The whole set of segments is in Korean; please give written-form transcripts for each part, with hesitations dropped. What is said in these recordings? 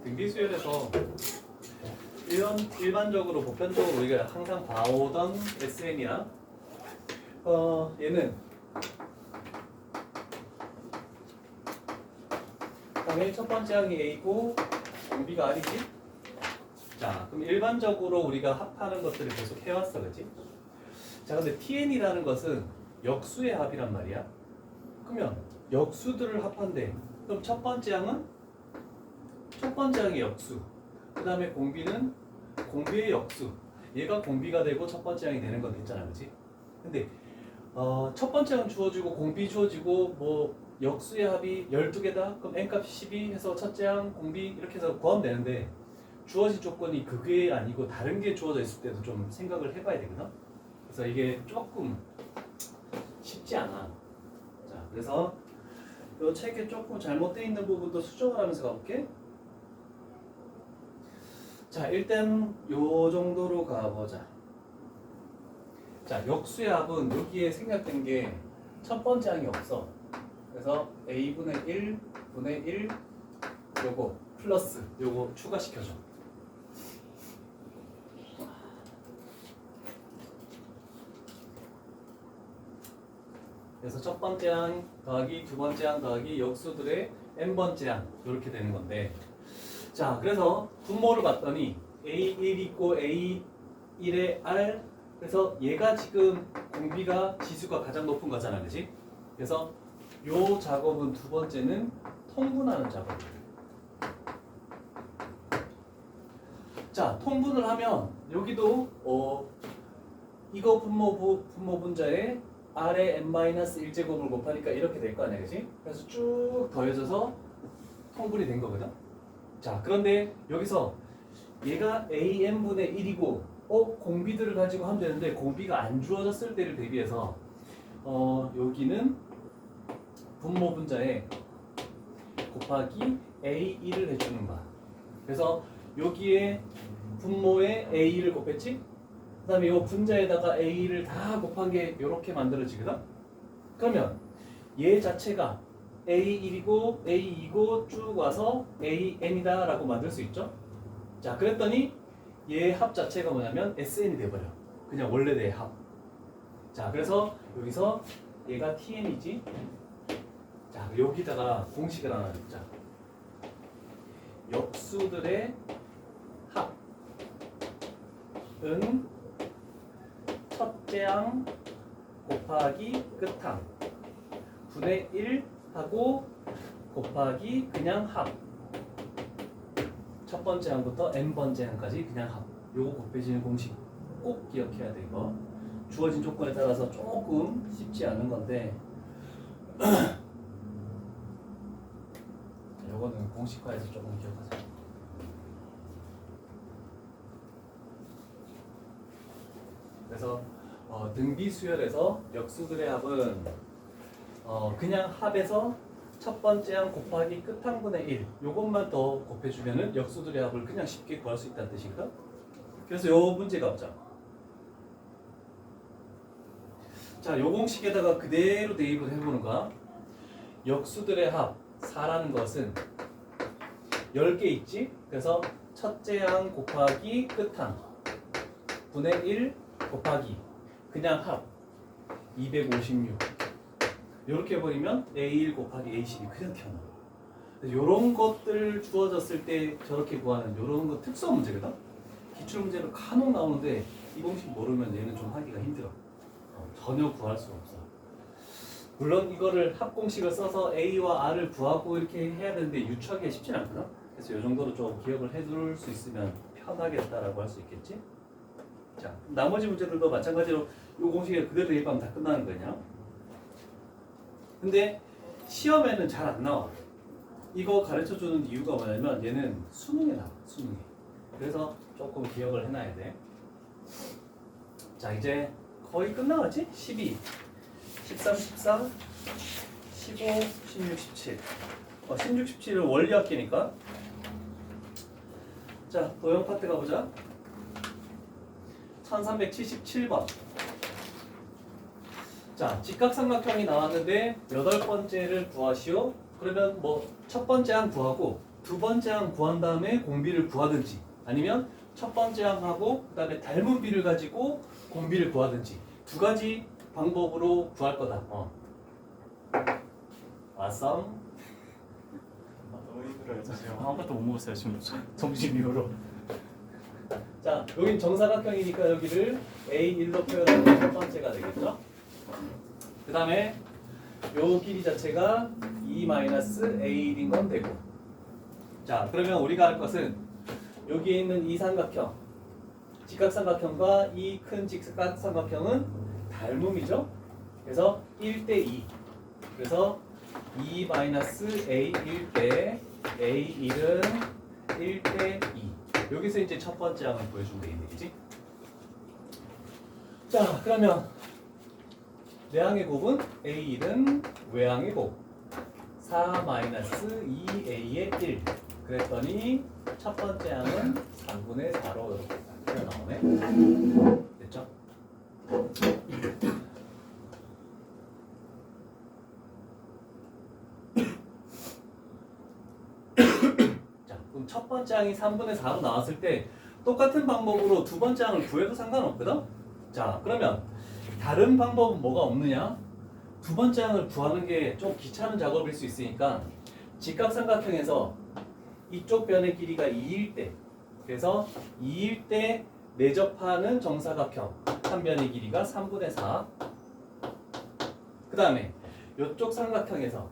등비수열에서 일반적으로 보편적으로 우리가 항상 봐오던 SN이야. 얘는 당연히 첫 번째 항이 A고 공비가 R이지. 자, 그럼 일반적으로 우리가 합하는 것들을 계속 해왔어, 그렇지? 자, 근데 TN이라는 것은 역수의 합이란 말이야. 그러면 역수들을 합한대. 그럼 첫 번째 항은 역수. 그 다음에 공비는 공비의 역수. 얘가 공비가 되고 첫 번째 항이 되는 건 됐잖아, 그렇지? 근데 첫 번째 항 주어지고 공비 주어지고 뭐 역수의 합이 12개다? 그럼 n값이 12 해서 첫째 항 공비 이렇게 해서 구하면 주어진 조건이 그게 아니고 다른 게 주어져 있을 때도 좀 생각을 해봐야 되거든. 그래서 이게 조금 쉽지 않아. 자, 그래서 이 책에 조금 잘못되어 있는 부분도 수정을 하면서 가볼게. 자, 일단 요 정도로 가보자. 자, 역수의 합은 여기에 생략된 게 첫 번째 항이 없어. 그래서 a분의 1 분의 1 요거 플러스 요거 추가시켜줘. 그래서 첫 번째 항 더하기 두 번째 항 더하기 역수들의 n번째 항 이렇게 되는 건데, 자, 그래서 분모를 봤더니 A1 있고 A1의 R, 그래서 얘가 지금 공비가 지수가 가장 높은 거잖아, 그렇지? 그래서 요 작업은 두 번째는 통분하는 작업이에요. 자, 통분을 하면 여기도 이거 분모 분자에 R의 n-1제곱을 곱하니까 이렇게 될 거 아니야, 그렇지? 그래서 쭉 더해져서 통분이 된 거거든. 자, 그런데 여기서 얘가 AN분의 1이고 공비들을 가지고 하면 되는데 공비가 안 주어졌을 때를 대비해서 여기는 분모 분자에 곱하기 A1을 해주는 거야. 그래서 여기에 분모에 A1을 곱했지? 그 다음에 이 분자에다가 A를 다 곱한 게 이렇게 만들어지거든? 그러면 얘 자체가 A1이고 A2고 쭉 와서 AN이다 라고 만들 수 있죠? 자, 그랬더니 얘 합 자체가 뭐냐면 SN이 돼버려. 그냥 원래대의 합. 자, 그래서 여기서 얘가 TN이지? 자, 여기다가 공식을 하나 넣자. 역수들의 합은 첫째 항 곱하기 끝항 분의 1 하고 곱하기 그냥 합. 첫 번째 항부터 n번째 항까지 그냥 합. 요거 곱해지는 공식 꼭 기억해야 돼. 이거 주어진 조건에 따라서 조금 쉽지 않은 건데 요거는 공식화해서 조금 기억하세요. 그래서 등비수열에서 역수들의 합은 그냥 합에서 첫 번째 항 곱하기 끝항분의 1 요것만 더 곱해주면은 역수들의 합을 그냥 쉽게 구할 수 있다는 뜻이거든. 그래서 요 문제가 없잖아. 자, 요 공식에다가 그대로 대입을 해보는 거야. 역수들의 합 4라는 것은 10개 있지? 그래서 첫째 항 곱하기 끝항 분의 1 곱하기 그냥 합 256 이렇게 해버리면 A1 곱하기 A12 그냥 튀어나와. 이런 것들 주어졌을 때 저렇게 구하는 이런 거 특수한 문제거든. 기출문제로 간혹 나오는데 이 공식 모르면 얘는 좀 하기가 힘들어. 전혀 구할 수가 없어. 물론 이거를 합공식을 써서 A와 R을 구하고 이렇게 해야 되는데 유추하기가 쉽진 않거든. 그래서 이 정도로 좀 기억을 해둘 수 있으면 편하겠다라고 할 수 있겠지. 자, 나머지 문제들도 마찬가지로 이 공식에 그대로 대입하면 다 끝나는 거냐. 근데 시험에는 잘 안 나와. 이거 가르쳐주는 이유가 뭐냐면 얘는 수능에 나와. 수능에. 그래서 조금 기억을 해놔야 돼. 자, 이제 거의 끝나갔지? 12, 13, 14, 15, 16, 17 16, 17은 원리학기니까. 자, 도형 파트 가보자. 1377번. 자, 직각삼각형이 나왔는데 8번째를 구하시오. 그러면 뭐 첫 번째 항 구하고 두 번째 항 구한 다음에 공비를 구하든지 아니면 첫 번째 항하고 그 다음에 닮은 비를 가지고 공비를 구하든지 두 가지 방법으로 구할 거다. 왔어? 너무 힘들어요. 저 지금 아무것도 못 먹었어요. 지금 점심 이후로. 자, 여긴 정사각형이니까 여기를 A1로 표현하면 첫 번째가 되겠죠? 그 다음에 요 길이 자체가 2-A1인 건 되고. 자, 그러면 우리가 할 것은 여기에 있는 이 삼각형, 직각삼각형과 이 큰 직각삼각형은 닮음이죠? 그래서 1대2. 그래서 2-A1 대 A1은 1대2. 여기서 이제 첫 번째 항을 보여주면 되겠지? 자, 그러면 내항의 곱은 A1은 외항의 곱 4-2A의 1. 그랬더니 첫 번째 항은 3분의 4로 이렇게 나오네. 됐죠? 자, 그럼 첫 번째 항이 3분의 4로 나왔을 때 똑같은 방법으로 두 번째 항을 구해도 상관없거든? 자, 그러면 다른 방법은 뭐가 없느냐? 두 번째 항을 구하는 게 좀 귀찮은 작업일 수 있으니까 직각삼각형에서 이쪽 변의 길이가 2일 때, 그래서 2일 때 내접하는 정사각형 한 변의 길이가 3분의 4. 그 다음에 이쪽 삼각형에서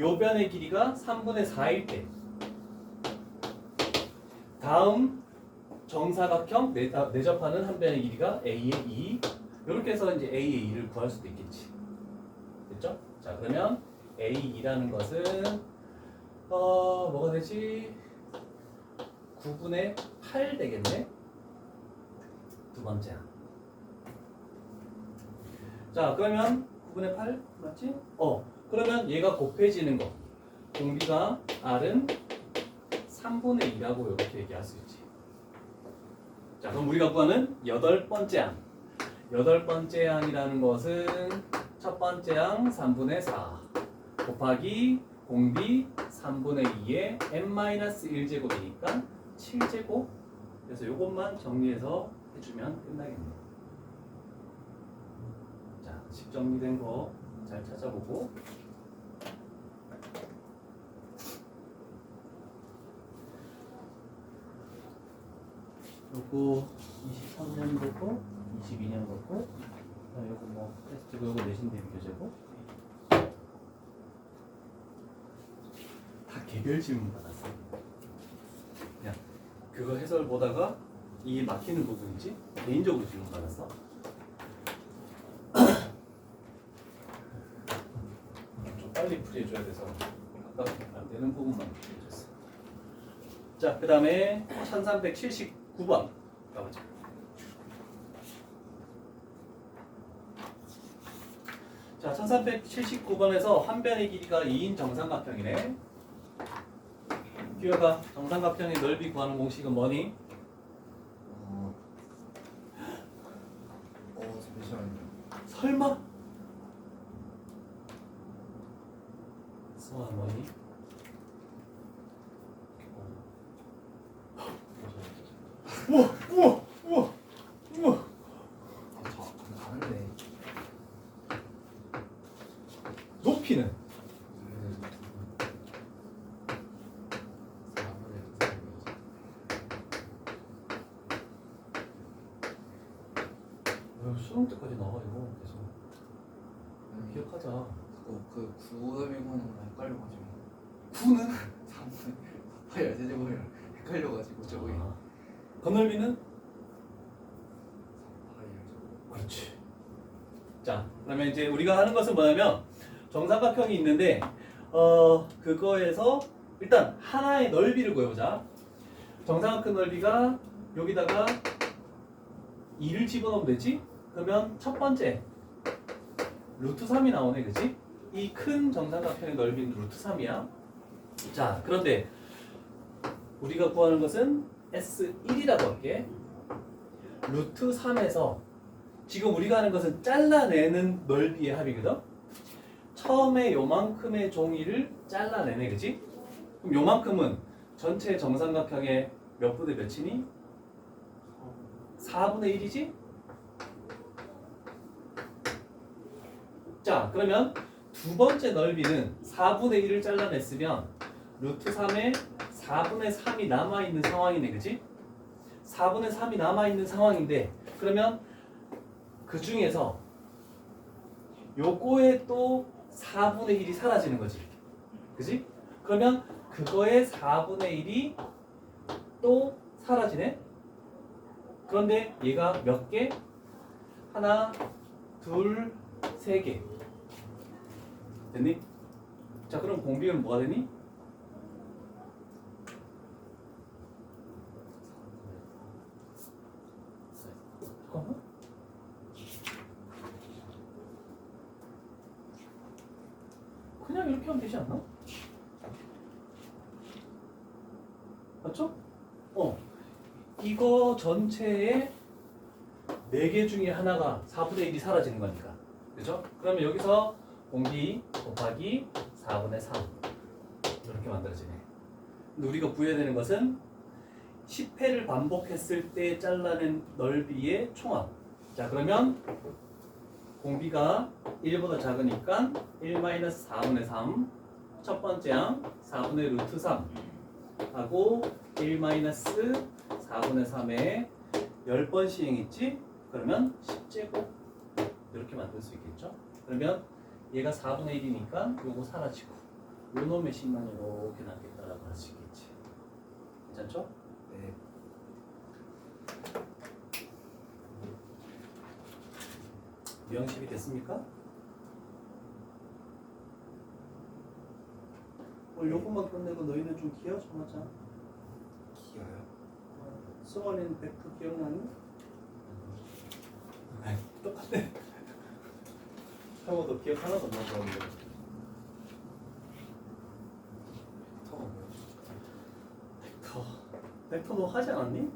요 변의 길이가 3분의 4일 때, 다음 정사각형 내접하는 한 변의 길이가 A의 2. 이렇게 해서 이제 A의 2를 구할 수도 있겠지. 됐죠? 자, 그러면 A2라는 것은 뭐가 되지? 9분의 8 되겠네. 두 번째. 자, 그러면 9분의 8 맞지? 그러면 얘가 곱해지는 거. 공비가 R은 3분의 2라고 이렇게 얘기할 수 있지. 자, 그럼 우리가 구하는 여덟 번째 항. 여덟 번째 항이라는 것은 첫 번째 항 3분의 4 곱하기 공비 3분의 2에 n-1제곱이니까 7제곱. 그래서 이것만 정리해서 해주면 끝나겠네요. 자, 식 정리된 거 잘 찾아보고. 요거 23년 거고 22년 거고 요거 뭐 테스트고 요거 내신 대비 교재고 다 개별 질문 받았어. 그냥 그거 해설 보다가 이게 막히는 부분이지 개인적으로 질문 받았어. 좀 빨리 풀이해줘야 돼서 아까 안 되는 부분만 풀이해줬어. 자, 그 다음에 1379번 가보자. 자, 1379번에서 한 변의 길이가 2인 정삼각형이네. 규혁아, 정삼각형의 넓이 구하는 공식은 뭐니? 잠시만요. 설마? 수아 뭐니? 우와! 우와! 우와! 우와! 저 가는데. 높이는? 수능 때까지 나와 이거 계속 기억하자. 그 구점이고는 헷갈려가지고. 9는? 3분 4파이 세제곱이랑 헷갈려가지고 저거 건널비는? 3파이 세제곱. 그렇지. 자, 그러면 이제 우리가 하는 것은 뭐냐면 정삼각형이 있는데 그거에서 일단 하나의 넓이를 구해보자. 정삼각형 넓이가 여기다가 2를 집어넣으면 되지? 그러면 첫 번째 루트 3이 나오네, 그치? 이 큰 정삼각형의 넓이는 루트 3이야. 자, 그런데 우리가 구하는 것은 S1이라고 할게. 루트 3에서 지금 우리가 하는 것은 잘라내는 넓이의 합이거든. 첫 처음에 요만큼의 종이를 잘라내네, 그지? 그럼 요만큼은 전체 정삼각형의 몇 분의 몇이니? 4분의 1이지? 자, 그러면 두 번째 넓이는 4분의 1을 잘라냈으면 루트 3에 4분의 3이 남아있는 상황이네, 그지? 4분의 3이 남아있는 상황인데, 그러면 그 중에서 요거에 또 4분의 1이 사라지는 거지, 그지? 그러면 그거의 4분의 1이 또 사라지네? 그런데 얘가 몇 개? 하나, 둘, 세 개. 됐니? 자, 그럼 공비는 뭐가 되니? 잠깐만. 그냥 이렇게 하면 되지 않나? 맞죠? 이거 전체에 4개 중에 하나가 4분의 1이 사라지는 거니까. 그죠? 그러면 여기서 공비 곱하기 4분의 3 이렇게 만들어지네. 근데 우리가 구해야 되는 것은 10회를 반복했을 때 잘라낸 넓이의 총합. 자, 그러면 공비가 1보다 작으니까 1-4분의 3 첫 번째 항 4분의 루트 3 하고 1-4분의 3에 10번 시행했지? 그러면 10제곱 이렇게 만들 수 있겠죠? 그러면 얘가 4분의 1이니까 요거 사라지고 요 놈의 식만 이렇게 남겠다라고 할 수 있겠지. 괜찮죠? 네. 미형식이 됐습니까? 오늘 요것만 끝내고 너희는 좀 기어 좀 하자. 기어요? 수원인 벡터 기억나니? 똑같네. 형도 기억 하나도 못 나는데. 벡터가 뭐야? 벡터 너 하지 않았니?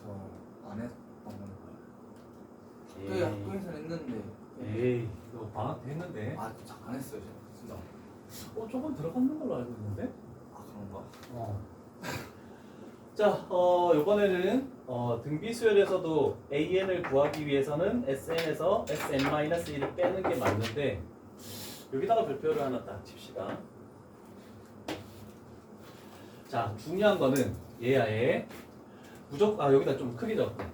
벡터 안 했던 건가요? 학교에서 했는데. 에이, 너 방학 때 했는데. 아, 잠깐 했어요, 제가. 진짜. 조금 들어갔는 걸로 알고 있는데? 아, 그런가? 자, 이번에는 등비수열에서도 AN을 구하기 위해서는 SN에서 SN-1을 빼는 게 맞는데 여기다가 별표를 하나 딱 칩시다. 자, 중요한 거는 얘야 얘. 무조건 여기다 좀 크게 적게.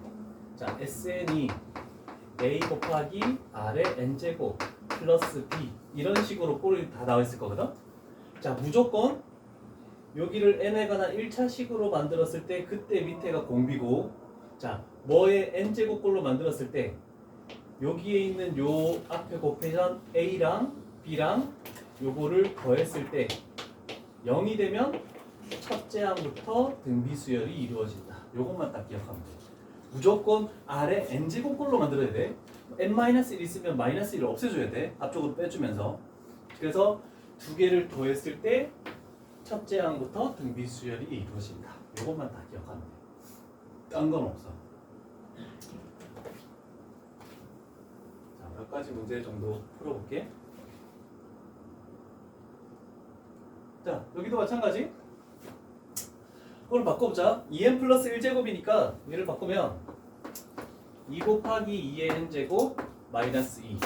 자, SN이 A 곱하기 R의 N제곱 플러스 B 이런 식으로 꼴이 다 나와 있을 거거든. 자, 무조건 여기를 n에 관한 1차식으로 만들었을 때 그때 밑에가 공비고, 자 뭐의 n제곱꼴로 만들었을 때 여기에 있는 요 앞에 곱해선 a랑 b랑 요거를 더했을 때 0이 되면 첫째 항부터 등비수열이 이루어진다. 요것만 딱 기억하면 돼. 무조건 아래 n제곱꼴로 만들어야 돼. n-1 있으면 -1을 없애줘야 돼. 앞쪽으로 빼주면서. 그래서 두 개를 더했을 때 첫째 항부터 등비수열이 이루어진다. 이것만 다 기억하면 돼. 딴 건 없어. 자, 몇 가지 문제 정도 풀어볼게. 자, 여기도 마찬가지. 그걸 바꿔보자. 2n 플러스 1제곱이니까 얘를 바꾸면 2 곱하기 2의 n제곱 마이너스 2.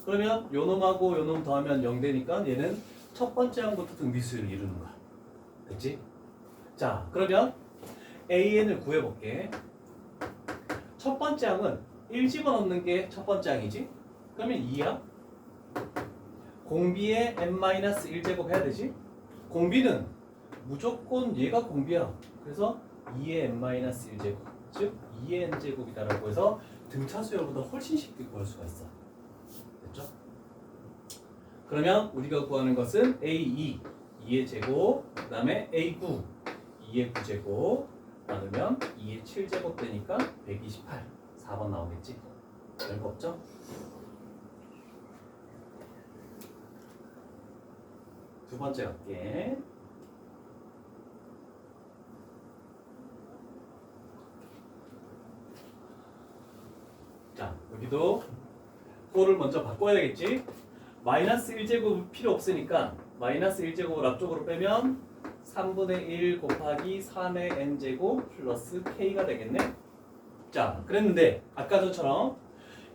그러면 요 놈하고 요 놈 더하면 0 되니까 얘는 첫 번째 항부터 등비수열을 이루는 거야. 됐지? 자, 그러면 AN을 구해볼게. 첫 번째 항은 1 집어넣는 게 첫 번째 항이지? 그러면 2야. 공비에 n-1제곱 해야 되지? 공비는 무조건 얘가 공비야. 그래서 2의 n-1제곱, 즉 2의 n제곱이다라고 해서 등차 수열보다 훨씬 쉽게 구할 수가 있어. 됐죠? 그러면 우리가 구하는 것은 A2, 2의 제곱, 그 다음에 A9, 2의 9제곱 나누면 2의 7제곱 되니까 128, 4번 나오겠지? 별거 없죠? 두 번째 갈게. 자, 여기도 꼴을 먼저 바꿔야겠지? 마이너스 1제곱 필요 없으니까 마이너스 1제곱을 앞쪽으로 빼면 3분의 1 곱하기 3의 n제곱 플러스 k가 되겠네. 자, 그랬는데 아까 전처럼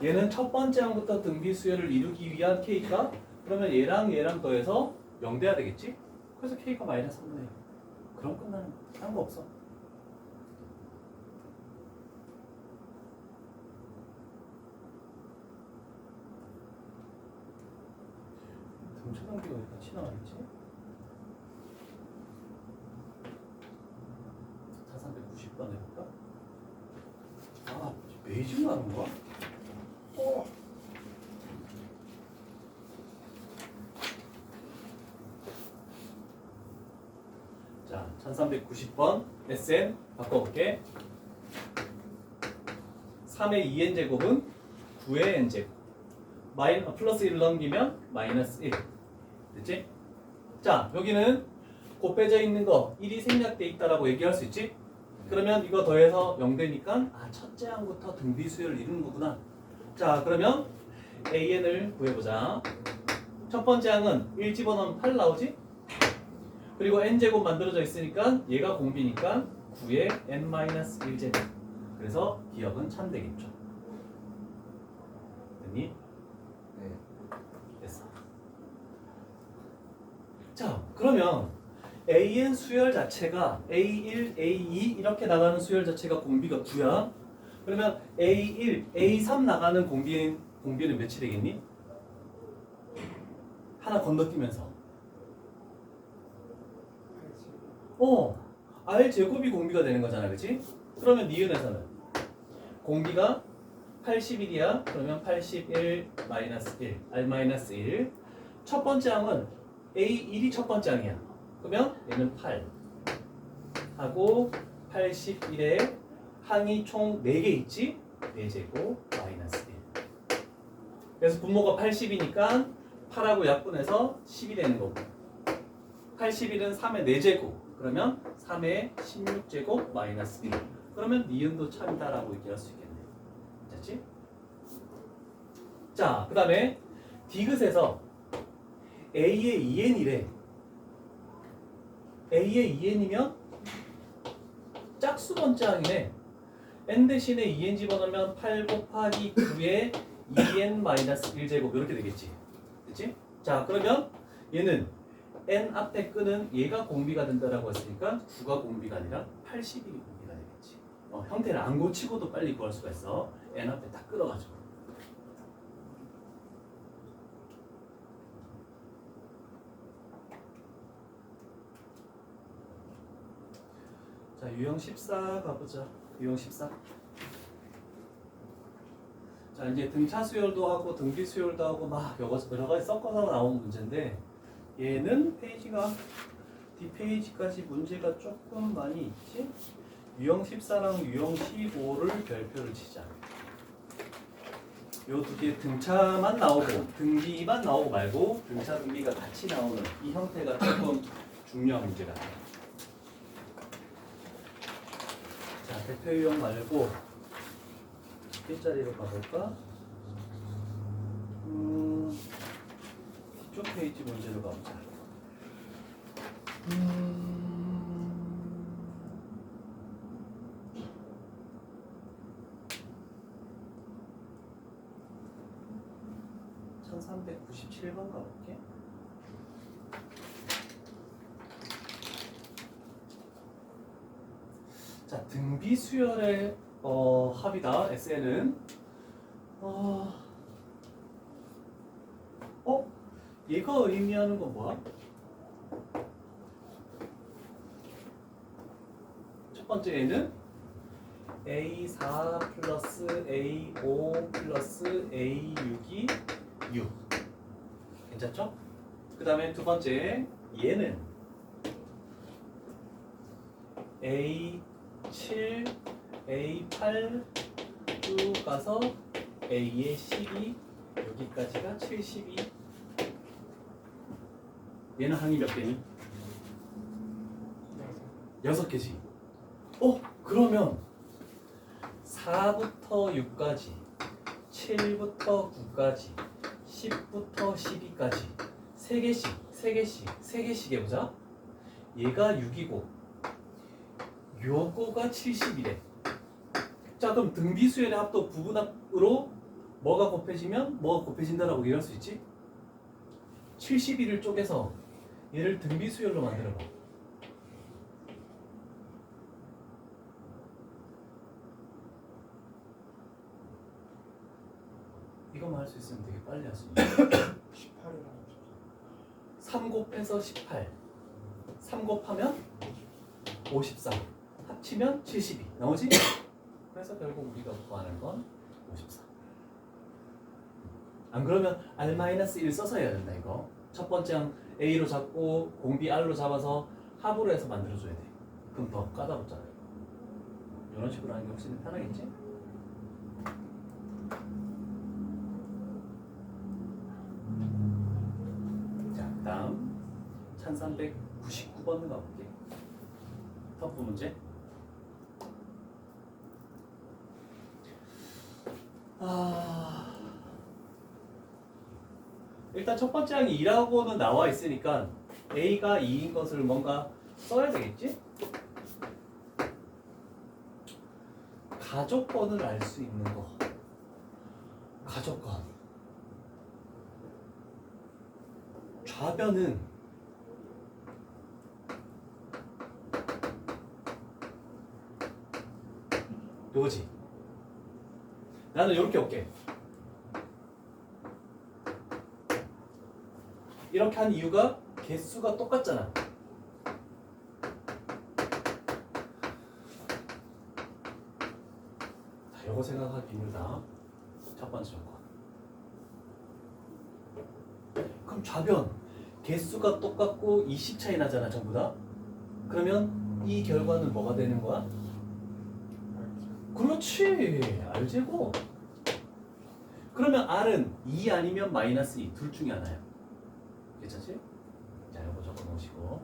얘는 첫 번째 항부터 등비 수열을 이루기 위한 k가 그러면 얘랑 더해서 0 돼야 되겠지? 그래서 k가 마이너스 3분의 1. 그럼 끝나는 거. 딴 거 없어. 등차 단계가 왜 같이 나와있지? 4390번 해볼까? 아, 매직 나는 거야? 자, 1390번 SN 바꿔볼게. 3의 2n 제곱은 9의 n 제곱. 플러스 1 넘기면 마이너스 1. 됐지? 자, 여기는 곱빼져 있는 거 1이 생략돼 있다라고 얘기할 수 있지? 그러면 이거 더해서 0 되니까 아, 첫째 항부터 등비 수열을 이루는 거구나. 자, 그러면 AN을 구해보자. 첫 번째 항은 1 집어넣으면 8 나오지? 그리고 n제곱 만들어져 있으니까 얘가 공비니까 9의 n-1제곱. 그래서 기억은 참 되겠죠. 됐니? 네. 됐어. 자, 그러면 AN 수열 자체가 A1, A2 이렇게 나가는 수열 자체가 공비가 9야. 그러면 A1, A3 나가는 공비는 몇이 되겠니? 하나 건너뛰면서. R 제곱이 공비가 되는 거잖아, 그렇지? 그러면 니은에서는 공비가 81이야. 그러면 81 마이너스 1, R 마이너스 1. 첫 번째 항은 A1이 첫 번째 항이야. 그러면 얘는 8 하고 81에 항이 총 4개 있지? 4제곱 마이너스 1. 그래서 분모가 80이니까 8하고 약분해서 10이 되는 거고 81은 3의 4제곱 그러면 3의 16제곱 마이너스 1. 그러면 니은도 참이다라고 얘기할 수 있겠네. 됐지? 자, 그 다음에 디귿에서 A의 2n이래. A의 2n이면 짝수 번째 항이네. n 대신에 2n 집어넣으면 8 곱하기 9의 2n-1제곱 이렇게 되겠지. 그치? 자, 그러면 얘는 n 앞에 끄는 얘가 공비가 된다라고 했으니까 9가 공비가 아니라 80이 공비가 되겠지. 형태를 안 고치고도 빨리 구할 수가 있어. n 앞에 딱 끌어가지고. 자, 유형 14 가보자. 유형 14. 자, 이제 등차 수열도 하고 등비 수열도 하고 막 여러 가지 섞어서 나온 문제인데 얘는 페이지가 뒷페이지까지 문제가 조금 많이 있지? 유형 14랑 유형 15를 별표를 치자. 요 두 개 등차만 나오고 등비만 나오고 말고 등차 등비가 같이 나오는 이 형태가 조금 중요한 문제 같아요. 자, 대표 유형 말고 뒷자리로 가볼까? 뒤쪽 페이지 문제로 가보자. 1397번 가볼게. 자, 등비 수열의 합이다. SN은 얘가 의미하는 건 뭐야? 첫 번째 얘는 A4 플러스 A5 플러스 A6이 6. 괜찮죠? 그 다음에 두 번째 얘는 A7, A8 쭉 가서 A의 12 여기까지가 72. 얘는 항이 몇 개니? 6개지. 그러면 4부터 6까지 7부터 9까지 10부터 12까지 3개씩 해보자. 얘가 6이고 요거가 70이래. 자, 그럼 등비수열의 합도 부분합으로 뭐가 곱해지면 뭐가 곱해진다라고 얘기할 수 있지? 71을 쪼개서 얘를 등비수열로 만들어봐. 이것만 할 수 있으면 되게 빨리 할 수 있네. 18이라고 3 곱해서 18. 3 곱하면 54. 합치면 72. 나오지? 그래서 결국 우리가 구하는 건 54. 안 그러면 R-1 써서 해야 된다 이거. 첫 번째 항 A로 잡고 공비 R로 잡아서 합으로 해서 만들어줘야 돼. 그럼 더 까다롭잖아. 이런 식으로 하는 게 훨씬 편하겠지? 자, 다음 1399번 가볼게. 터프 문제. 일단 첫 번째 항이 2라고는 나와 있으니까 A가 2인 것을 뭔가 써야 되겠지? 가족권을 알 수 있는 거. 가족권. 좌변은 요거지. 나는 이렇게 올게. 이렇게 한 이유가 개수가 똑같잖아. 자, 요거 생각하기 힘들다. 첫 번째 조건. 그럼 좌변 개수가 똑같고 20 차이 나잖아, 전부 다. 그러면 이 결과는 뭐가 되는 거야? 그렇지, R제곱. 그러면 R은 2 아니면 마이너스 2 둘 중에 하나야. 괜찮지? 자, 요거 적어 놓으시고.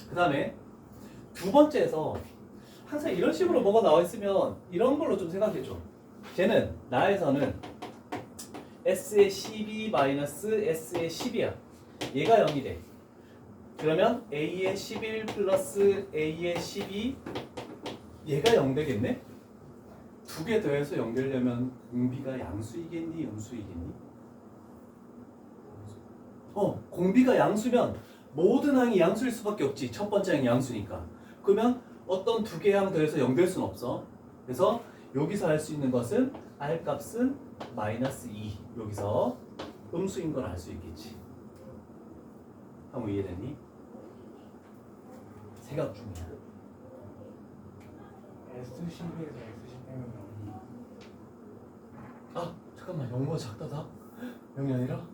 그 다음에 두 번째에서 항상 이런 식으로 뭐가 나와 있으면 이런 걸로 좀 생각해줘. 쟤는 나에서는 S의 12 마이너스 S의 10이야. 얘가 0이 돼. 그러면 A의 11 플러스 A의 12 얘가 0 되겠네? 두 개 더해서 연결되면 공비가 양수이겠니? 음수이겠니? 공비가 양수면 모든 항이 양수일 수밖에 없지. 첫 번째 항이 양수니까. 그러면 어떤 두 개 항 더해서 0 될 수는 없어. 그래서 여기서 할 수 있는 것은 R 값은 마이너스 2. 여기서 음수인 걸 알 수 있겠지. 한번 이해됐니? 생각 중이야. S12에서 S10이면 아, 잠깐만. 0보다 작다다? 0이 아니라?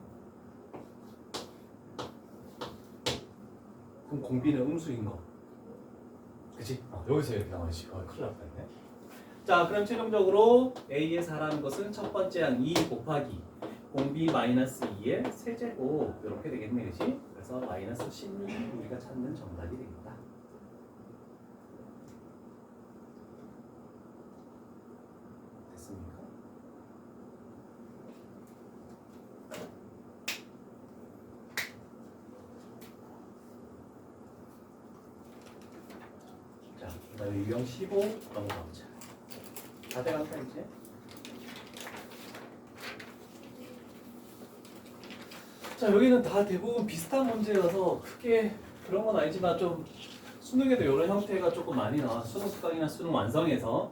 그럼 공비는 음수인 거. 그치? 여기서 이렇게 나와야지. 큰일 날 뻔했네. 자, 그럼 최종적으로 A에서 하라는 것은 첫 번째 항 2 곱하기 공비 마이너스 2의 세제곱 이렇게 되겠네, 그치? 그래서 마이너스 16이 우리가 찾는 정답이 되겠다. 됐습니까? 자, 그다음에 유형 15 넘어가 보자. 다 돼간다 이제. 자, 여기는 다 대부분 비슷한 문제여서 크게 그런 건 아니지만 좀 수능에도 이런 형태가 조금 많이 나와. 수능 수강이나 수능 완성에서.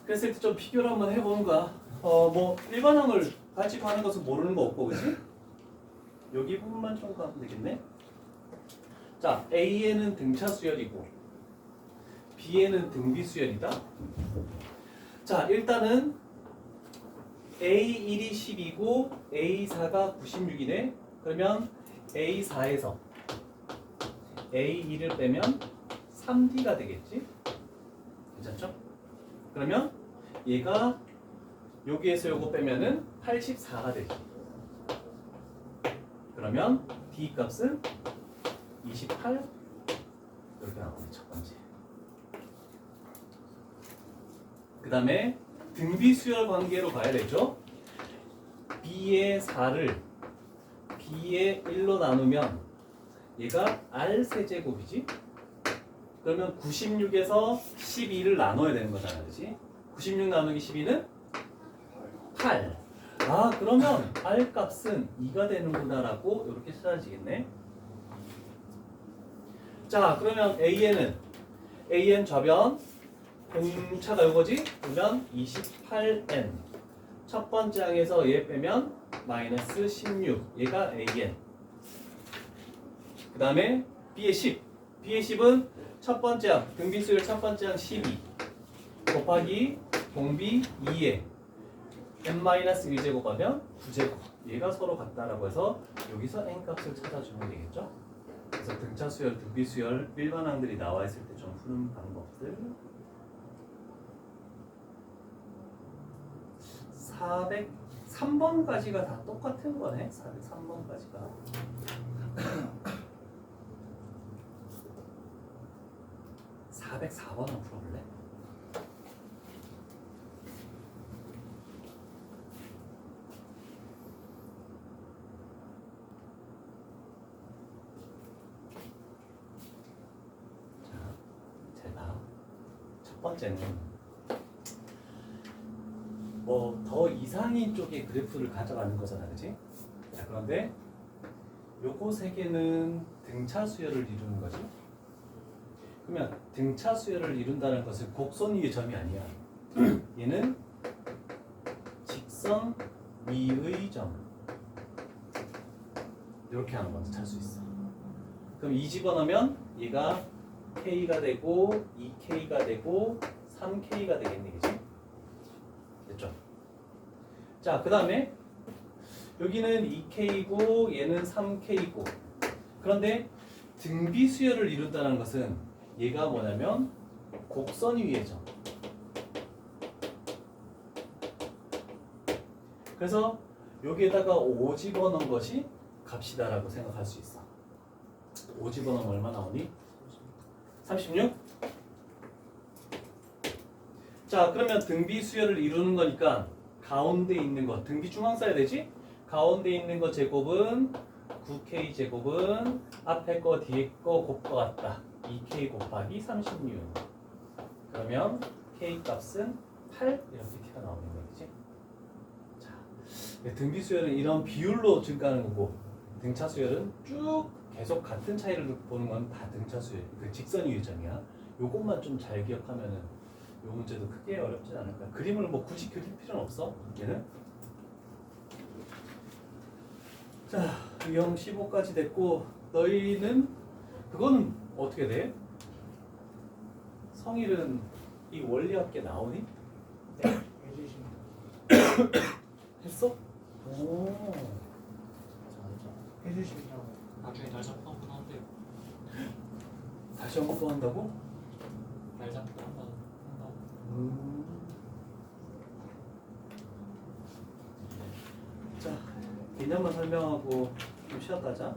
그랬을 때 좀 비교를 한번 해보는 거야. 뭐 일반항을 가지고 하는 것은 모르는 거 없고, 그치? 여기 부분만 좀 가면 되겠네. 자, A에는 등차 수열이고 B에는 등비 수열이다. 자, 일단은 A1이 10이고 A4가 96이네. 그러면 A4에서 A2를 빼면 3D가 되겠지? 괜찮죠? 그러면 얘가 여기에서 요거 빼면은 84가 되지. 그러면 D 값은 28 이렇게 나오네, 첫 번째. 그 다음에 등비 수열 관계로 가야 되죠. b의 4를 b의 1로 나누면 얘가 r 세제곱이지. 그러면 96에서 12를 나눠야 되는 거잖아, 그렇지? 96 나누기 12는 8. 아, 그러면 r 값은 2가 되는구나라고 이렇게 찾아지겠네. 자, 그러면 an 좌변 공차가 이거지? 그러면 28n. 첫 번째 항에서 얘 빼면 마이너스 16. 얘가 an. 그 다음에 b의 10. b의 10은 첫 번째 항, 등비수열 첫 번째 항 12 곱하기 공비 2에 n-1제곱 하면 9제곱. 얘가 서로 같다라고 해서 여기서 n 값을 찾아주면 되겠죠? 그래서 등차 수열, 등비 수열 일반항들이 나와 있을 때 좀 푸는 방법들. 403번까지가 다 똑같은 거네. 403번까지가. (404번) 한번 풀어볼래? 자, 제가 첫 번째는 뭐 더 이상인 쪽의 그래프를 가져가는 거잖아, 그치? 자, 그런데 요거 세 개는 등차 수열을 이루는 거지. 그러면 등차 수열을 이룬다는 것은 곡선 위의 점이 아니야. 얘는 직선 위의 점. 이렇게 하는 건데 찾을 수 있어. 그럼 이 집어넣으면 얘가 K가 되고 2K가 되고 3K가 되겠네, 그치? 됐죠? 자, 그 다음에 여기는 2K고 얘는 3K고. 그런데 등비 수열을 이룬다는 것은 얘가 뭐냐면 곡선 위의 점. 그래서 여기에다가 5 집어넣은 것이 값이다라고 생각할 수 있어. 5 집어넣으면 얼마 나오니? 36? 자, 그러면 등비 수열을 이루는 거니까 가운데 있는 것, 등비 중앙 써야 되지? 가운데 있는 거 제곱은 9K 제곱은 앞에 거 뒤에 거 곱거 같다. 2K 곱하기 36. 그러면 K 값은 8 이렇게 튀어나오는 거지. 자, 등비 수열은 이런 비율로 증가하는 거고 등차 수열은 쭉 계속 같은 차이를 보는 건 다 등차 수열, 그 직선 이유점이야. 요것만 좀 잘 기억하면은 요 문제도 크게 어렵진 않을 거야. 그림을 뭐 굳이 그릴 필요는 없어. 얘는. 자, 유형 15까지 됐고 너희는 그거는 어떻게 돼? 성일은 이 원리학계 나오니? 네, 해주시면 했어? 오. 해주시면 나중에 날 잡고 한번 한대요. 다시 한 번 또 한다고? 날 잡고 한다고. 자, 개념만 설명하고 좀 쉬었다 자.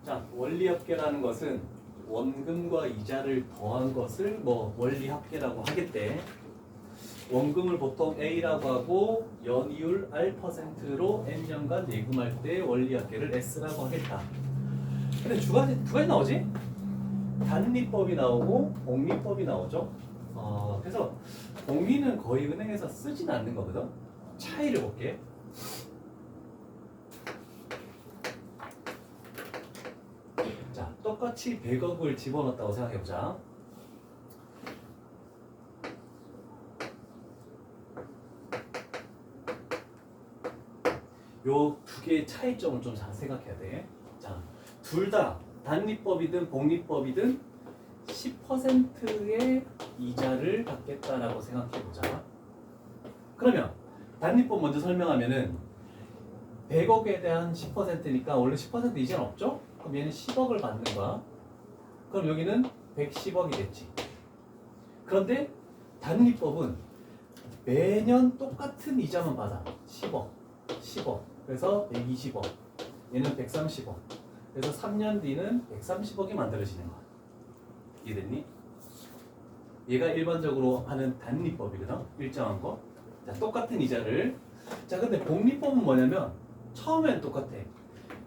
자, 원리합계라는 것은 원금과 이자를 더한 것을 뭐 원리합계라고 하겠대. 원금을 보통 A라고 하고 연이율 R%로 N년간 예금할 때 원리합계를 S라고 하겠다. 근데 두 가지 나오지? 단리법이 나오고 복리법이 나오죠. 그래서 복리는 거의 은행에서 쓰진 않는 거거든. 차이를 볼게. 자, 똑같이 100억을 집어넣었다고 생각해보자. 요 두 개의 차이점을 좀 잘 생각해야 돼. 자, 둘 다 단리법이든 복리법이든 10%의 이자를 받겠다라고 생각해보자. 그러면 단리법 먼저 설명하면은 100억에 대한 10%니까 원래 10% 이자는 없죠? 그럼 얘는 10억을 받는 거야. 그럼 여기는 110억이 됐지. 그런데 단리법은 매년 똑같은 이자만 받아. 10억, 10억. 그래서 120억. 얘는 130억. 그래서 3년 뒤는 130억이 만들어지는 거야. 이해됐니? 얘가 일반적으로 하는 단리법이거든. 일정한 거. 자, 똑같은 이자를. 자, 근데 복리법은 뭐냐면 처음엔 똑같아.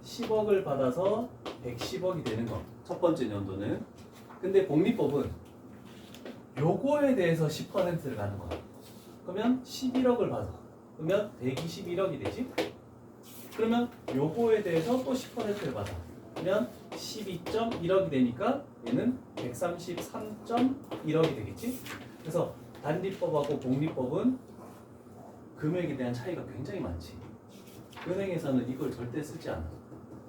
10억을 받아서 110억이 되는 거. 첫 번째 연도는. 근데 복리법은 요거에 대해서 10%를 가는 거야. 그러면 11억을 받아. 그러면 121억이 되지? 그러면 요거에 대해서 또 10%를 받아. 그러면 12.1억이 되니까 얘는 133.1억이 되겠지? 그래서 단리법하고 복리법은 금액에 대한 차이가 굉장히 많지. 은행에서는 이걸 절대 쓰지 않아.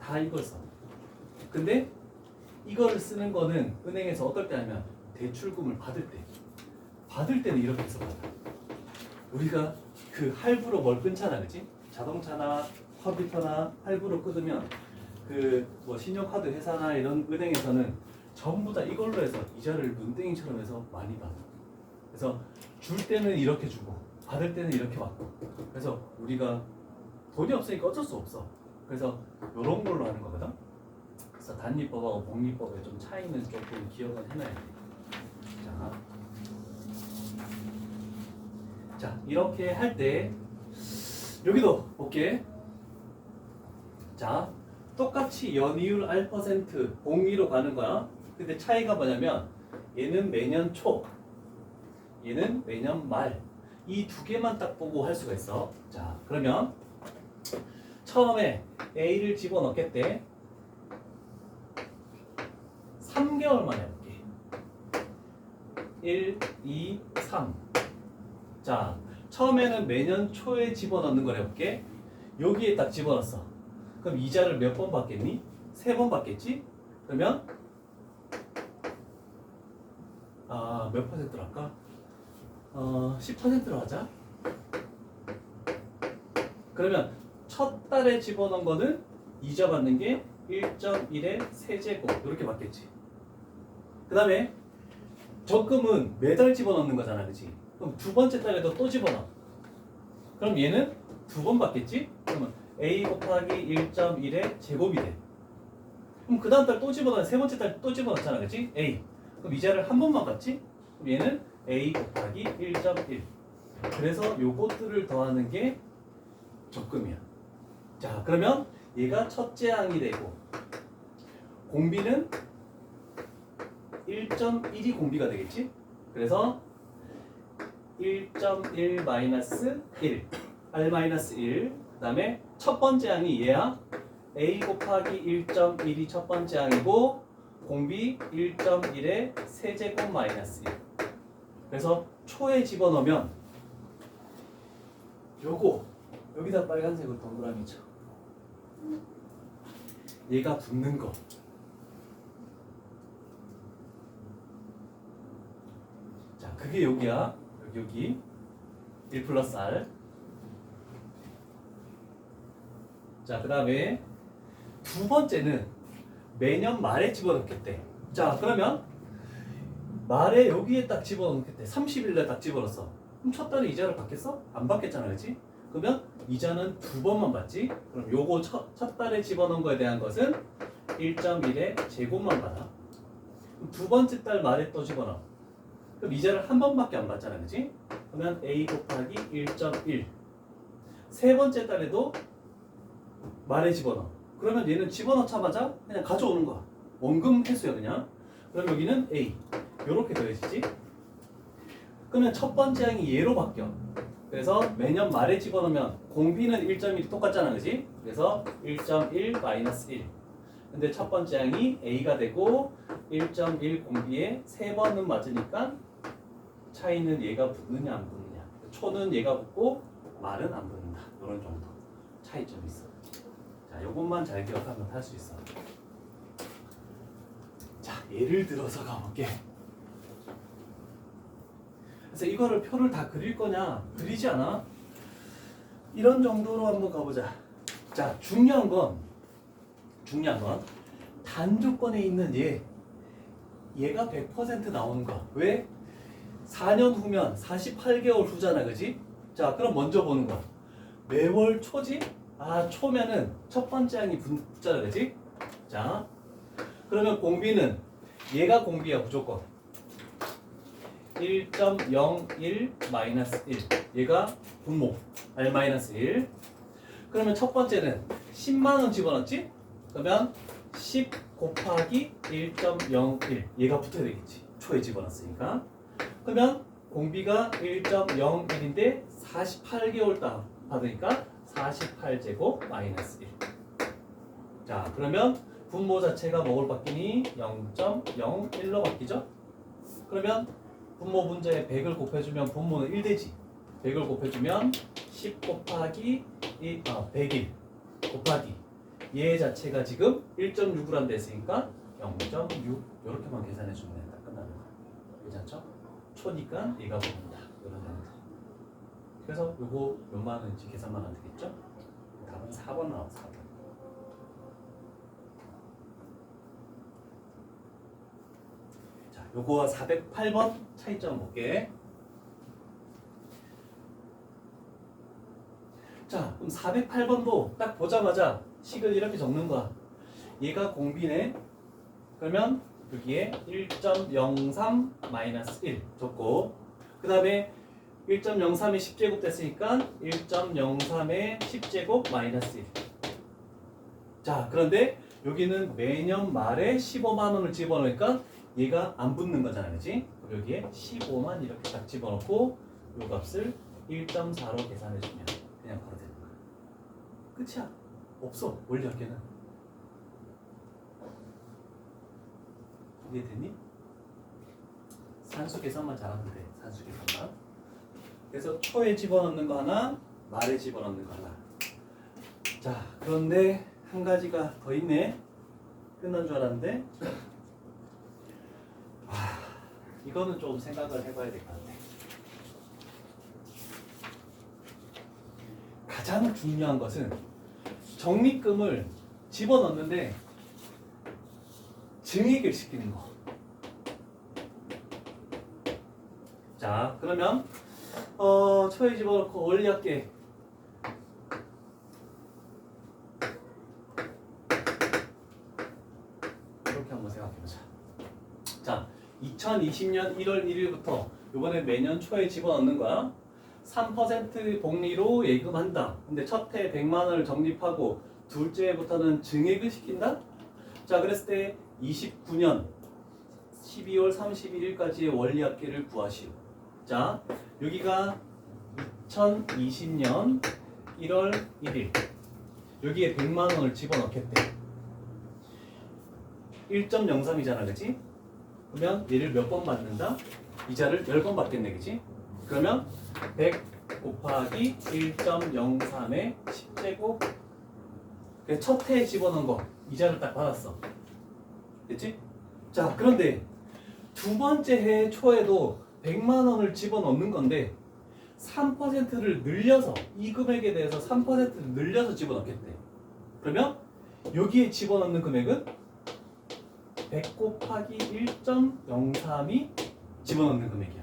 다 이걸 써. 근데 이거를 쓰는 거는 은행에서 어떨 때 하면 대출금을 받을 때. 받을 때는 이렇게 해서 받아. 우리가 그 할부로 뭘 끊잖아, 그치? 자동차나 컴퓨터나 할부로 끊으면 그 뭐 신용카드 회사나 이런 은행에서는 전부 다 이걸로 해서 이자를 눈땡이처럼 해서 많이 받아. 그래서 줄 때는 이렇게 주고 받을 때는 이렇게 받고. 그래서 우리가 돈이 없으니까 어쩔 수 없어. 그래서 이런 걸로 하는 거거든. 그래서 단리법하고 복리법의 좀 차이는 조금 기억을 해놔야 돼. 자, 이렇게 할 때 여기도 볼게. 자, 똑같이 연이율 R% 봉위로 가는 거야. 근데 차이가 뭐냐면 얘는 매년 초, 얘는 매년 말. 이 두 개만 딱 보고 할 수가 있어. 자, 그러면 처음에 A를 집어넣겠대. 3개월 만에 해볼게. 1, 2, 3. 자, 처음에는 매년 초에 집어넣는 걸 해볼게. 여기에 딱 집어넣었어. 그럼 이자를 몇 번 받겠니? 3번 받겠지? 그러면 몇 퍼센트로 할까? 10%로 하자. 그러면 첫 달에 집어넣은 거는 이자 받는 게 1.1의 세제곱 이렇게 받겠지. 그 다음에 적금은 매달 집어넣는 거잖아, 그치? 그럼 두 번째 달에도 또 집어넣어. 그럼 얘는 두 번 받겠지? 그러면 A 곱하기 1.1의 제곱이 돼. 그럼 그 다음 달 또 집어넣어. 세 번째 달 또 집어넣잖아, 그치? A. 그럼 이자를 한 번만 받지? 그럼 얘는 A 곱하기 1.1. 그래서 요것들을 더하는 게 적금이야. 자, 그러면 얘가 첫째 항이 되고 공비는 1.1이 공비가 되겠지? 그래서 1.1 마이너스 1, R 마이너스 1. 그 다음에 첫 번째 항이 얘야. A 곱하기 1.1이 첫 번째 항이고 공비 1.1의 세제곱 마이너스 1. 그래서 초에 집어넣으면 요거 여기다 빨간색으로 동그라미 쳐. 얘가 붙는 거. 자, 그게 여기야. 여기 1 플러스 R. 자, 그 다음에 두 번째는 매년 말에 집어넣겠대. 자, 그러면 말에 여기에 딱 집어넣겠대. 30일에 딱 집어넣었어. 그럼 첫 달에 이자를 받겠어? 안 받겠잖아, 그렇지? 그러면 이자는 두 번만 받지. 그럼 요거 첫 달에 집어넣은 거에 대한 것은 1.1의 제곱만 받아. 그럼 두 번째 달 말에 또 집어넣어. 그럼 이자를 한 번밖에 안 받잖아, 그렇지? 그러면 A 곱하기 1.1. 세 번째 달에도 말에 집어넣어. 그러면 얘는 집어넣자마자 그냥 가져오는 거야. 원금 회수야, 그냥. 그럼 여기는 A. 요렇게 더해지지? 그러면 첫 번째 항이 얘로 바뀌어. 그래서 매년 말에 집어넣으면 공비는 1.1이 똑같잖아, 그지? 그래서 1.1 마이너스 1. 근데 첫 번째 항이 A가 되고 1.1 공비에 세 번은 맞으니까 차이는 얘가 붙느냐 안 붙느냐. 초는 얘가 붙고 말은 안 붙는다. 이런 정도 차이점이 있어. 자, 요것만 잘 기억하면 할 수 있어. 자, 예를 들어서 가볼게. 그래서 이거를 표를 다 그릴 거냐? 그리지 않아? 이런 정도로 한번 가보자. 자, 중요한 건 단조건에 있는 얘가 100% 나오는 거야. 왜? 4년 후면 48개월 후잖아, 그지? 자, 그럼 먼저 보는 거야. 매월 초지? 초면은 첫 번째 항이 붙잖아, 그지? 자, 그러면 공비는 얘가 공비야, 무조건. 1.01 마이너스 1 얘가 분모 R 마이너스 1. 그러면 첫 번째는 10만 원 집어넣었지? 그러면 10 곱하기 1.01 얘가 붙어야 되겠지. 초에 집어넣었으니까. 그러면 공비가 1.01인데 48개월 받으니까 48제곱 마이너스 1. 자, 그러면 분모 자체가 뭐로 바뀌니? 0.01로 바뀌죠? 그러면 분모 분자에 100을 곱해주면 분모는 1 되지. 100을 곱해주면 10 곱하기 101 곱하기 얘 자체가 지금 1.6을 한다 했으니까 0.6 이렇게만 계산해주면 된다. 끝나는 거야. 괜찮죠? 초니까 얘가 붙는다. 이런 정도. 그래서 요거 몇만 원인지 계산만 하면 되겠죠? 답은 4번 나와 4번. 자, 요거와 408번 차이점 볼게. 자, 그럼 408번도 딱 보자마자 식을 이렇게 적는 거야. 얘가 공비네. 그러면 여기에 1.03 마이너스 1 적고, 그 다음에 1.03에 10제곱 됐으니까 1.03에 10제곱 마이너스 1. 자, 그런데 여기는 매년 말에 15만 원을 집어넣으니까 얘가 안 붙는 거잖아, 그렇지? 여기에 15만 이렇게 딱 집어넣고 요 값을 1.4로 계산해주면 그냥 바로 되는 거야. 끝이야. 없어, 원리학계는. 이해됐니? 산수 계산만 잘하면 돼. 산수 계산만. 그래서 초에 집어넣는 거 하나, 말에 집어넣는 거 하나. 자, 그런데 한 가지가 더 있네. 끝난 줄 알았는데. 이거는 좀 생각을 해봐야 될 것 같아. 가장 중요한 것은 적립금을 집어넣는데 증액을 시키는 거. 자, 그러면 초에 집어넣고 원리할게. 이렇게 한번 생각해보자. 자, 2020년 1월 1일부터 이번에 매년 초에 집어넣는 거야. 3% 복리로 예금한다. 근데 첫 해 100만 원을 적립하고 둘째 해부터는 증액을 시킨다. 자, 그랬을 때 29년 12월 31일까지의 원리합계를 구하시오. 자, 여기가 2020년 1월 1일. 여기에 100만 원을 집어넣겠대. 1.03이잖아, 그치? 그러면 얘를 몇 번 받는다? 이자를 10번 받겠네, 그치? 그러면 100 곱하기 1.03에 10제곱. 첫 해에 집어넣은 거 이자를 딱 받았어. 됐지? 자, 그런데 두 번째 해 초에도 100만 원을 집어넣는 건데 3%를 늘려서 이 금액에 대해서 3%를 늘려서 집어넣겠대. 그러면 여기에 집어넣는 금액은 100 곱하기 1.03이 집어넣는 금액이야.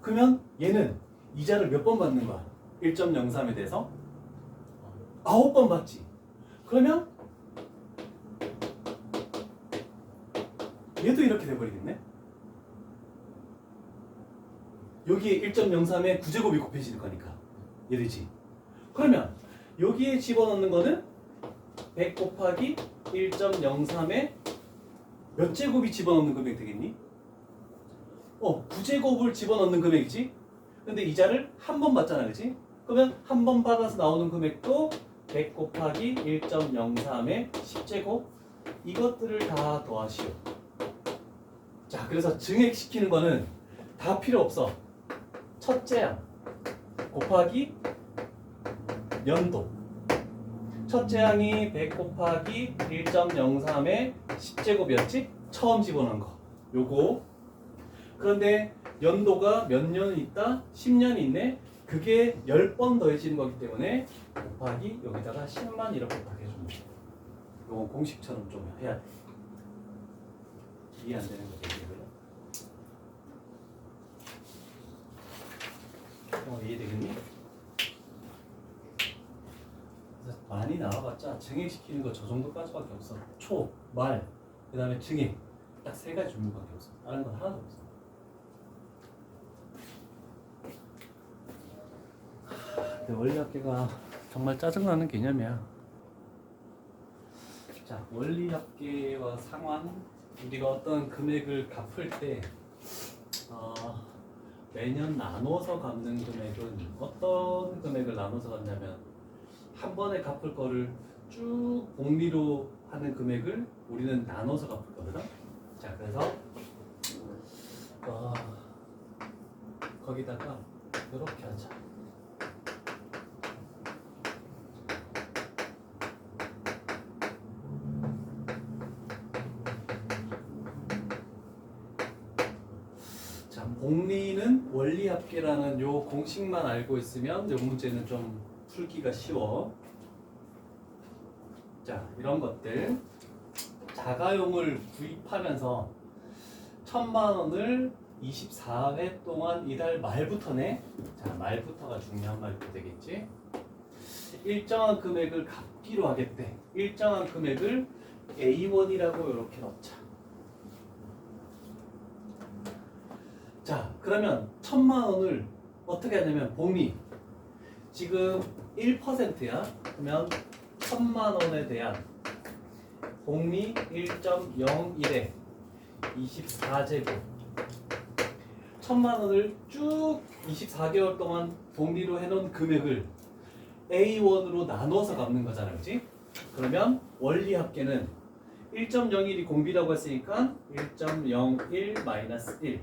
그러면 얘는 이자를 몇 번 받는 거야? 1.03에 대해서 9번 받지. 그러면 얘도 이렇게 돼버리겠네. 여기에 1.03에 9제곱이 곱해지는 거니까 얘되지. 그러면 여기에 집어넣는 거는 100 곱하기 1.03에 몇 제곱이 집어넣는 금액 되겠니? 9제곱을 집어넣는 금액이지. 근데 이자를 한 번 받잖아, 그치? 그러면 한 번 받아서 나오는 금액도 100 곱하기 1.03에 10제곱. 이것들을 다 더하시오. 자, 그래서 증액시키는 거는 다 필요 없어. 첫째 항 곱하기 연도. 첫째 항이 100 곱하기 1.03에 10제곱이었지? 처음 집어넣은 거. 요거. 그런데 연도가 몇 년이 있다? 10년이 있네? 그게 10번 더해지는 거기 때문에 곱하기 여기다가 10만 이렇게 딱 해주면 돼. 요거 공식처럼 좀 해야 돼. 이해 안 되는 거죠, 이거요? 이해되겠니? 그래서 많이 나와봤자 증액시키는 거 저 정도까지밖에 없어. 초, 말, 그 다음에 증액. 딱 세 가지 종류밖에 없어. 다른 건 하나도 없어. 근데 원리합계가 정말 짜증나는 개념이야. 자, 원리합계와 상환. 우리가 어떤 금액을 갚을 때 매년 나눠서 갚는 금액은 어떤 금액을 나눠서 갚냐면 한 번에 갚을 거를 쭉 복리로 하는 금액을 우리는 나눠서 갚을 거거든. 자, 그래서 거기다가 이렇게 하자. 자, 복리는 원리합계라는 요 공식만 알고 있으면 요 문제는 좀 풀기가 쉬워. 자, 이런 것들 자가용을 구입하면서 1,000만 원을 24회 동안 이달 말부터 내. 자, 말부터가 중요한 말이 되겠지. 일정한 금액을 갚기로 하겠대. 일정한 금액을 A1이라고 이렇게 넣자. 자, 그러면 1,000만 원을 어떻게 하냐면 복리 지금 1%야. 그러면 1,000만 원에 대한 복리 1.01에 24제곱 1,000만 원을 쭉 24개월 동안 복리로 해놓은 금액을 A1으로 나눠서 갚는 거잖아, 그렇지? 그러면 원리합계는 1.01이 공비라고 했으니까 1.01 마이너스 1.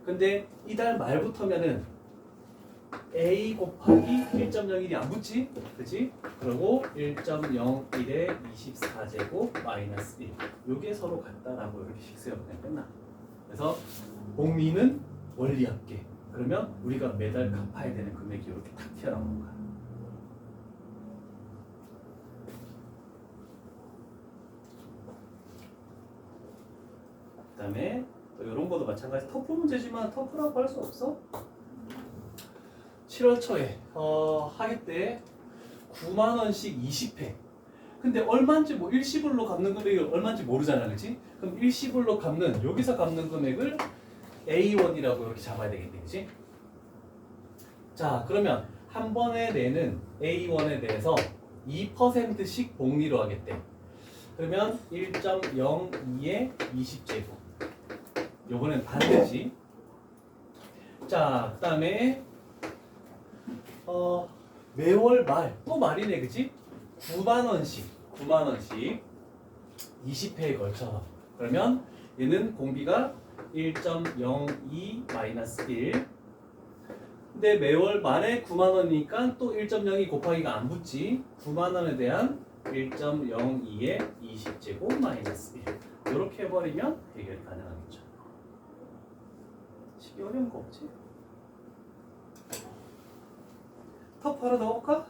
근데 이달 말부터면은 A 곱하기 1.01이 안 붙지? 그치? 그리고 1.01에 24제곱 마이너스 1. 요게 서로 같다라고 이렇게 식세요. 그냥 끝나. 그래서 복리는 원리합계. 그러면 우리가 매달 갚아야 되는 금액이 이렇게 탁 튀어나오는 거야. 그 다음에 또 이런 것도 마찬가지. 터프 문제지만 터프라고 할 수 없어. 7월 초에 하기 때 9만 원씩 20회. 근데 얼마인지 뭐 일시불로 갚는 금액이 얼마인지 모르잖아, 그렇지? 그럼 일시불로 갚는 여기서 갚는 금액을 A1이라고 이렇게 잡아야 되겠네, 그렇지? 자, 그러면 한 번에 내는 A1에 대해서 2%씩 복리로 하겠대. 그러면 1.02에 20제곱. 요거는 반대지. 자, 그 다음에 매월 말 또 말이네, 그치? 9만 원씩 20회에 걸쳐. 그러면 얘는 공비가 1.02 마이너스 1. 근데 매월 말에 9만 원이니까 또 1.02 곱하기가 안 붙지. 9만 원에 대한 1.02에 20제곱 마이너스 1. 이렇게 해버리면 해결이 가능하겠죠. 쉽게 어려운 거 없지? 터프 하나 넣어볼까?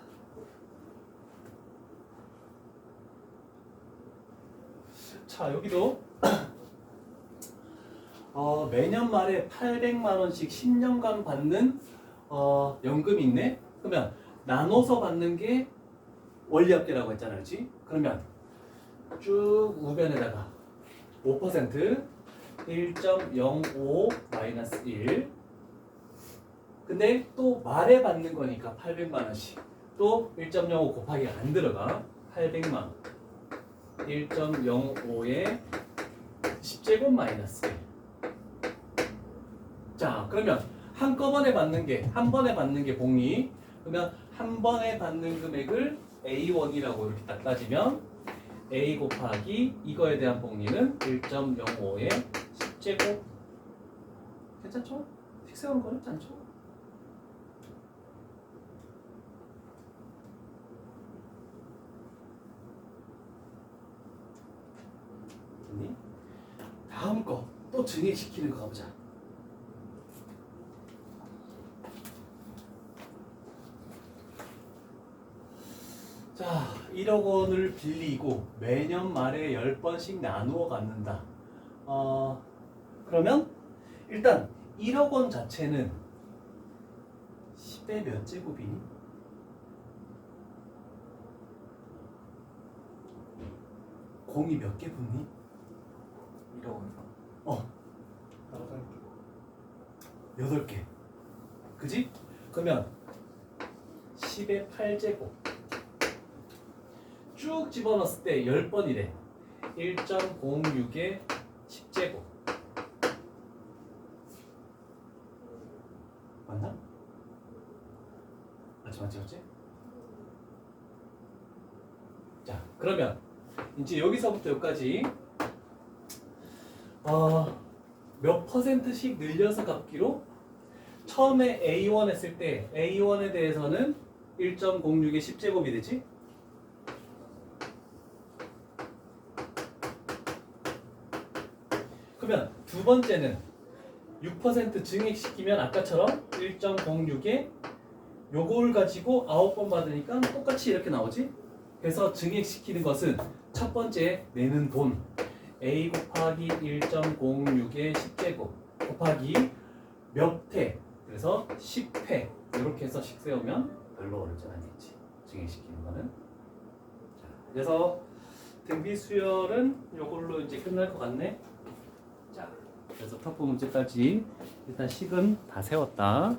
자, 여기도 매년 말에 800만 원씩 10년간 받는 연금이 있네. 그러면 나눠서 받는 게 원리합계라고 했잖아, 그렇지? 그러면 쭉 우변에다가 5% 1.05 마이너스 1. 근데 또 말에 받는 거니까 800만 원씩 또 1.05 곱하기가 안 들어가. 800만 원 1.05에 10제곱 마이너스 1. 자, 그러면 한꺼번에 받는 게 한 번에 받는 게 복리. 그러면 한 번에 받는 금액을 A1이라고 이렇게 딱 따지면 A 곱하기 이거에 대한 복리는 1.05에 10제곱. 괜찮죠? 틱 세우는 거 어렵지 않죠? 다음 거 또 증액시키는 거 가보자. 자, 1억 원을 빌리고 매년 말에 10번씩 나누어 갖는다. 그러면 일단 1억 원 자체는 10의 몇 제곱이니? 공이 몇 개 붙니? 1억 원이요. 8개. 그지? 그러면 10의 8제곱 쭉 집어넣었을 때 10번이래. 1.06의 10제곱 맞나? 맞지? 자, 그러면 이제 여기서부터 여기까지 몇 퍼센트씩 늘려서 갚기로 처음에 A1 했을 때 A1에 대해서는 1.06의 10제곱이 되지? 그러면 두 번째는 6% 증액시키면 아까처럼 1.06에 요걸 가지고 9번 받으니까 똑같이 이렇게 나오지? 그래서 증액시키는 것은 첫 번째 내는 돈 A 곱하기 1.06의 10제곱 곱하기 몇 회 그래서 10회 이렇게 해서 식 세우면 별로 어렵지 않겠지 증액시키는 거는. 자, 그래서 등비 수열은 요걸로 이제 끝날 것 같네. 자, 그래서 터프 문제까지 일단 식은 다 세웠다.